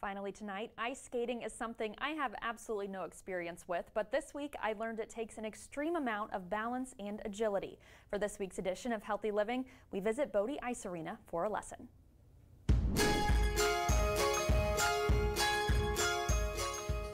Finally tonight, ice skating is something I have absolutely no experience with, but this week I learned it takes an extreme amount of balance and agility. For this week's edition of Healthy Living, we visit Bodie Ice Arena for a lesson.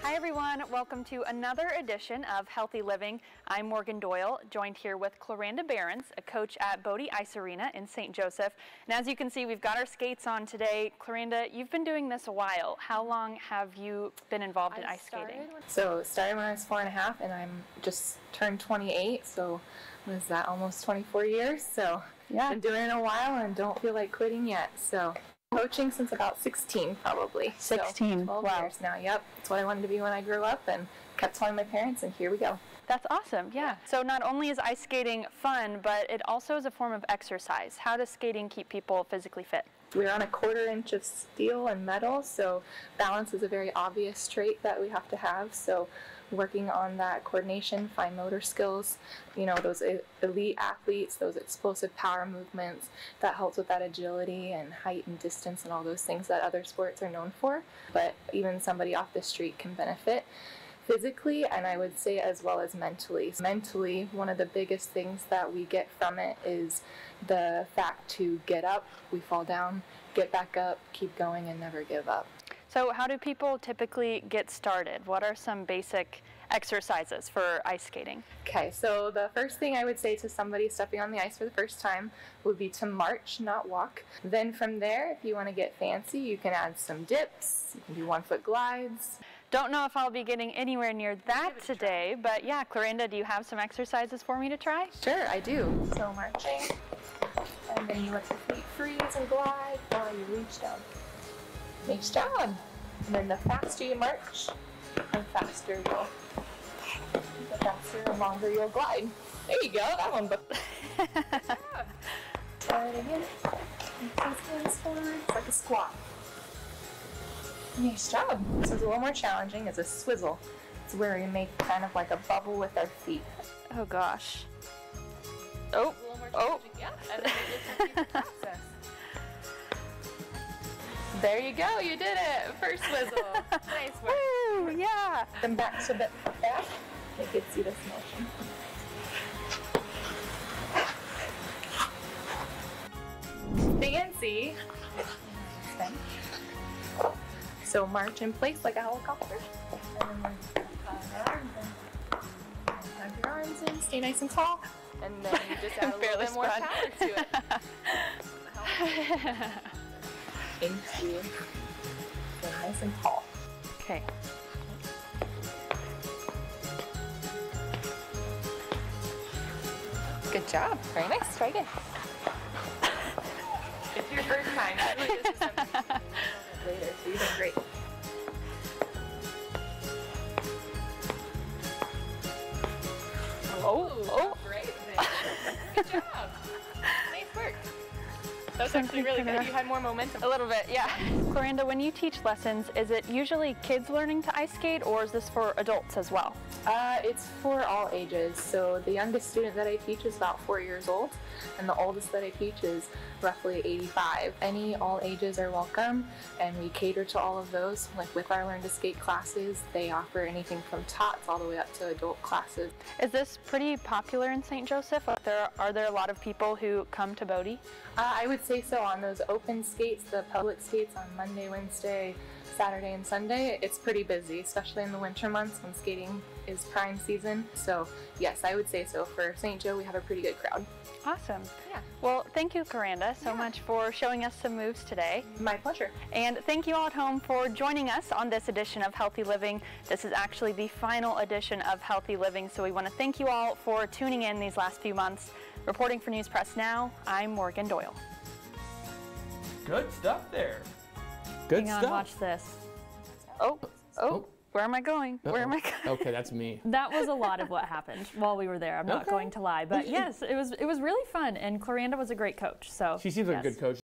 Hi everyone, welcome to another edition of Healthy Living. I'm Morgan Doyle, joined here with Claranda Behrens, a coach at Bodie Ice Arena in St. Joseph. And as you can see, we've got our skates on today. Claranda, you've been doing this a while. How long have you been involved in ice skating? Started when I was 4.5, and I'm just turned 28, so was that almost 24 years? So yeah, been doing it a while and don't feel like quitting yet. So coaching since about 16, probably. 16, so 12 wow. years now. Yep, that's what I wanted to be when I grew up, and kept telling my parents, and here we go. That's awesome, yeah. So not only is ice skating fun, but it also is a form of exercise. How does skating keep people physically fit? We're on a 1/4 inch of steel and metal, so balance is a very obvious trait that we have to have. So working on that coordination, fine motor skills, you know, those elite athletes, those explosive power movements, that helps with that agility and height and distance and all those things that other sports are known for. But even somebody off the street can benefit physically, and I would say as well as mentally. Mentally, one of the biggest things that we get from it is the fact to get up, we fall down, get back up, keep going, and never give up. So how do people typically get started? What are some basic exercises for ice skating? Okay, so the first thing I would say to somebody stepping on the ice for the first time would be to march, not walk. Then from there, if you want to get fancy, you can add some dips, you can do 1-foot glides. Don't know if I'll be getting anywhere near that today, but yeah, Claranda, do you have some exercises for me to try? Sure, I do. So marching, and then you let your feet freeze and glide while you reach down. Nice job. And then the faster you march, the faster and longer you'll glide. There you go, that one. Try it again. Take hands forward. It's like a squat. Nice job. This is a little more challenging. It's a swizzle. It's where we make kind of like a bubble with our feet. Oh gosh. Oh. A little more challenging. Yeah. And then we just repeat the process. There you go. You did it. First swizzle. Nice work. Woo, yeah. Then back to the back. It gets you this motion. Fancy. So march in place like a helicopter. And then have your arms in, stay nice and tall. And then you just add a little bit more power to it. Thank you. Stay nice and tall. Okay. Good job. Very nice. Try again. It's your first time. Usually this is something later, so you're doing great. Oh. Great. Good job. Nice work. That's actually really good. You had more momentum. A little bit, yeah. Claranda, when you teach lessons, is it usually kids learning to ice skate, or is this for adults as well? It's for all ages. So the youngest student that I teach is about 4 years old, and the oldest that I teach is roughly 85. All ages are welcome, and we cater to all of those. Like with our Learn to Skate classes, they offer anything from tots all the way up to adult classes. Is this pretty popular in St. Joseph? Are there a lot of people who come to Bodie? I would say so. On those open skates, the public skates on Monday, Wednesday, Saturday, and Sunday, it's pretty busy, especially in the winter months when skating is prime season. So yes, I would say so. For St. Joe, we have a pretty good crowd. Awesome. Yeah. Well, thank you, Claranda, so much for showing us some moves today. My pleasure. And thank you all at home for joining us on this edition of Healthy Living. This is actually the final edition of Healthy Living, so we want to thank you all for tuning in these last few months. Reporting for News Press Now, I'm Morgan Doyle. Good stuff there. Good Hang on, stuff. watch this. Oh. Where am I going? Where am I going? Okay, that's me. That was a lot of what happened while we were there. I'm not going to lie, but yes, it was really fun, and Claranda was a great coach. So she seems like a good coach.